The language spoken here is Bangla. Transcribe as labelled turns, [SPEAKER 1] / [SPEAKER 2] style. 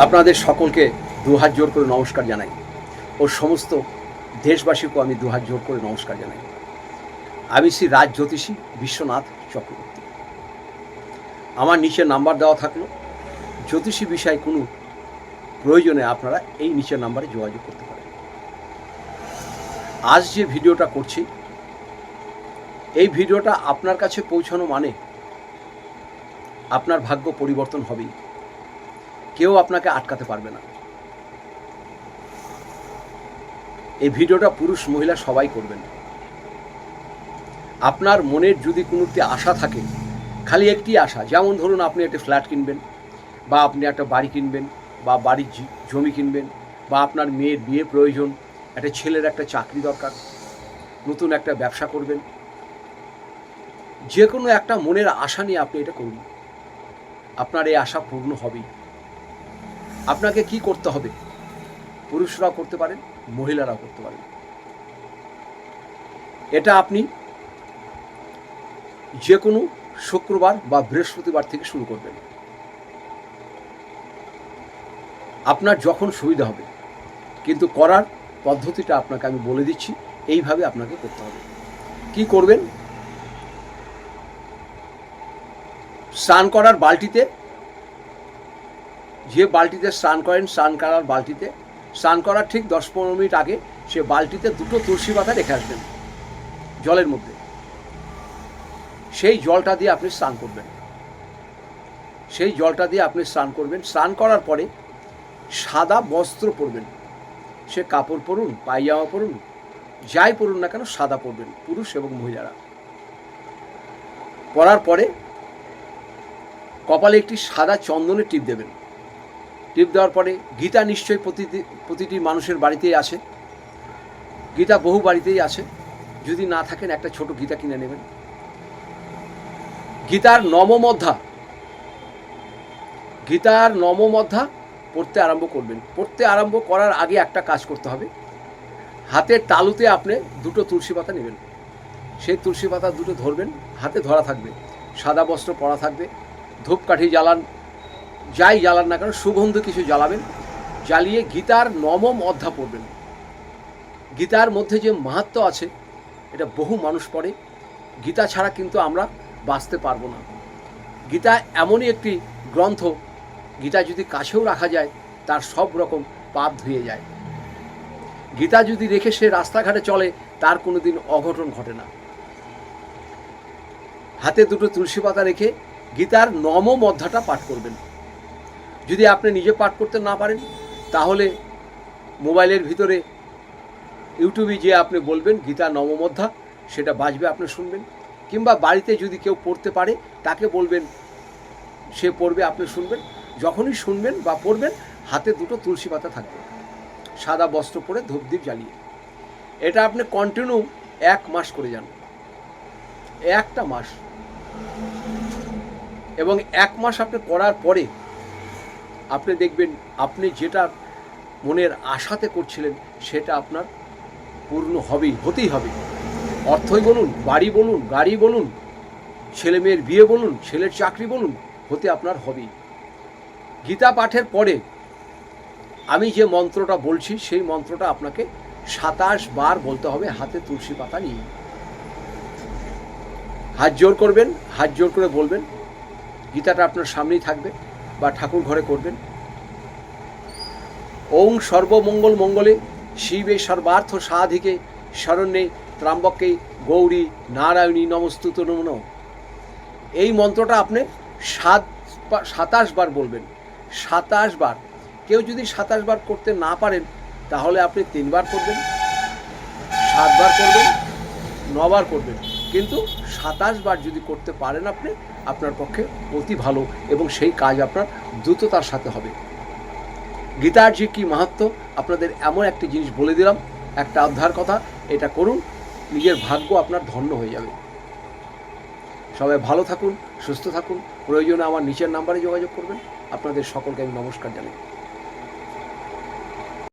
[SPEAKER 1] আপনাদের সকলকে দুহাত জোর করে নমস্কার জানাই ও সমস্ত দেশবাসীকেও আমি দুহাত জোর করে নমস্কার জানাই। আমি শ্রী রাজ জ্যোতিষী বিশ্বনাথ চক্রবর্তী। আমার নিচে নাম্বার দেওয়া থাকলো, জ্যোতিষী বিষয়ে কোনো প্রয়োজনে আপনারা এই নিচের নাম্বারে যোগাযোগ করতে পারেন। আজ যে ভিডিওটা করছি, এই ভিডিওটা আপনার কাছে পৌঁছানো মানে আপনার ভাগ্য পরিবর্তন হবেই, কেউ আপনাকে আটকাতে পারবে না। এই ভিডিওটা পুরুষ মহিলা সবাই করবেন। আপনার মনের যদি কোনো একটি আশা থাকে, খালি একটি আশা, যেমন ধরুন আপনি একটা ফ্ল্যাট কিনবেন, বা আপনি একটা বাড়ি কিনবেন, বা বাড়ির জমি কিনবেন, বা আপনার মেয়ের বিয়ে প্রয়োজন, একটা ছেলের একটা চাকরি দরকার, নতুন একটা ব্যবসা করবেন, যে কোনো একটা মনের আশা নিয়ে আপনি এটা করুন, আপনার এই আশা পূর্ণ হবেই। আপনাকে কি করতে হবে? পুরুষরাও করতে পারেন, মহিলারাও করতে পারেন। এটা আপনি যে কোনো শুক্রবার বা বৃহস্পতিবার থেকে শুরু করবেন, আপনার যখন সুবিধা হবে। কিন্তু করার পদ্ধতিটা আপনাকে আমি বলে দিচ্ছি, এইভাবে আপনাকে করতে হবে। কি করবেন? স্নান করার বালতিতে, যে বালতিতে স্নান করেন, স্নান করার বালতিতে, স্নান করার ঠিক 10-15 মিনিট আগে সে বালতিতে 2টো তুলসী পাতা রেখে আসবেন জলের মধ্যে। সেই জলটা দিয়ে আপনি স্নান করবেন। সেই জলটা দিয়ে আপনি স্নান করবেন। স্নান করার পরে সাদা বস্ত্র পরবেন। সে কাপড় পরুন, পায়জামা পরুন, যাই পরুন না কেন, সাদা পরবেন, পুরুষ এবং মহিলারা। পরার পরে কপালে একটি সাদা চন্দনের টিপ দেবেন। টিপ দেওয়ার পরে গীতা নিশ্চয়ই প্রতিটি মানুষের বাড়িতেই আছে, গীতা বহু বাড়িতেই আছে। যদি না থাকেন, একটা ছোট গীতা কিনে নেবেন। গীতার নবম অধ্যায় পড়তে আরম্ভ করবেন। পড়তে আরম্ভ করার আগে একটা কাজ করতে হবে। হাতের তালুতে আপনি 2টো তুলসী পাতা নেবেন। সেই তুলসী পাতা 2টো ধরবেন, হাতে ধরা থাকবে, সাদা বস্ত্র পরা থাকবে, ধূপকাঠি জ্বালান, যাই জ্বালান না কেন, সুগন্ধ কিছু জ্বালাবেন। জ্বালিয়ে গীতার 9ম অধ্যায় পড়বেন। গীতার মধ্যে যে মাহাত্ম্য আছে, এটা বহু মানুষ পড়ে। গীতা ছাড়া কিন্তু আমরা বাঁচতে পারবো না। গীতা এমনই একটি গ্রন্থ, গীতা যদি কাছেও রাখা যায়, তার সব রকম পাপ ধুয়ে যায়। গীতা যদি রেখে সে রাস্তাঘাটে চলে, তার কোনো দিন অঘটন ঘটে না। হাতে 2টো তুলসী পাতা রেখে গীতার 9ম অধ্যায়টা পাঠ করবেন। যদি আপনি নিজে পাঠ করতে না পারেন, তাহলে মোবাইলের ভিতরে ইউটিউবে যে আপনি বলবেন গীতা 9ম অধ্যায়, সেটা বাজবে, আপনি শুনবেন। কিংবা বাড়িতে যদি কেউ পড়তে পারে, তাকে বলবেন, সে পড়বে, আপনি শুনবেন। যখনই শুনবেন বা পড়বেন, হাতে 2টো তুলসী পাতা থাকবে, সাদা বস্ত্র পরে, ধূপদীপ জ্বালিয়ে। এটা আপনি কন্টিনিউ 1 মাস করে যান, 1টা মাস। এবং 1 মাস আপনি করার পরে আপনি দেখবেন, আপনি যেটা মনের আশাতে করছিলেন, সেটা আপনার পূর্ণ হবেই, হতেই হবে। অর্থই বলুন, বাড়ি বলুন, গাড়ি বলুন, ছেলে মেয়ের বিয়ে বলুন, ছেলের চাকরি বলুন, হতে আপনার হবেই। গীতা পাঠের পরে আমি যে মন্ত্রটা বলছি, সেই মন্ত্রটা আপনাকে 27 বার বলতে হবে, হাতে তুলসী পাতা নিয়ে। হাত জোর করবেন, হাত জোর করে বলবেন। গীতাটা আপনার সামনেই থাকবে বা ঠাকুর ঘরে করবেন। ওং সর্বমঙ্গল মঙ্গলে শিবে সর্বার্থ সাধিকে শরণ্যে ত্র্যম্বকে গৌরী নারায়ণী নমস্তুতে নমঃ। এই মন্ত্রটা আপনি 27 বার বলবেন। 27 বার। কেউ যদি 27 বার করতে না পারেন, তাহলে আপনি 3 বার করবেন, 7 বার করবেন, 9 বার করবেন। কিন্তু 27 বার যদি করতে পারেন আপনি, আপনার পক্ষে অতি ভালো, এবং সেই কাজ আপনার দ্রুততার সাথে হবে। গীতার যে কী মাহাত্ম্য, আপনাদের এমন একটি জিনিস বলে দিলাম, একটা অধ্যায়ের কথা। এটা করুন, নিজের ভাগ্য আপনার ধন্য হয়ে যাবে। সবাই ভালো থাকুন, সুস্থ থাকুন। প্রয়োজনে আমার নিচের নাম্বারে যোগাযোগ করবেন। আপনাদের সকলকে আমি নমস্কার জানাই।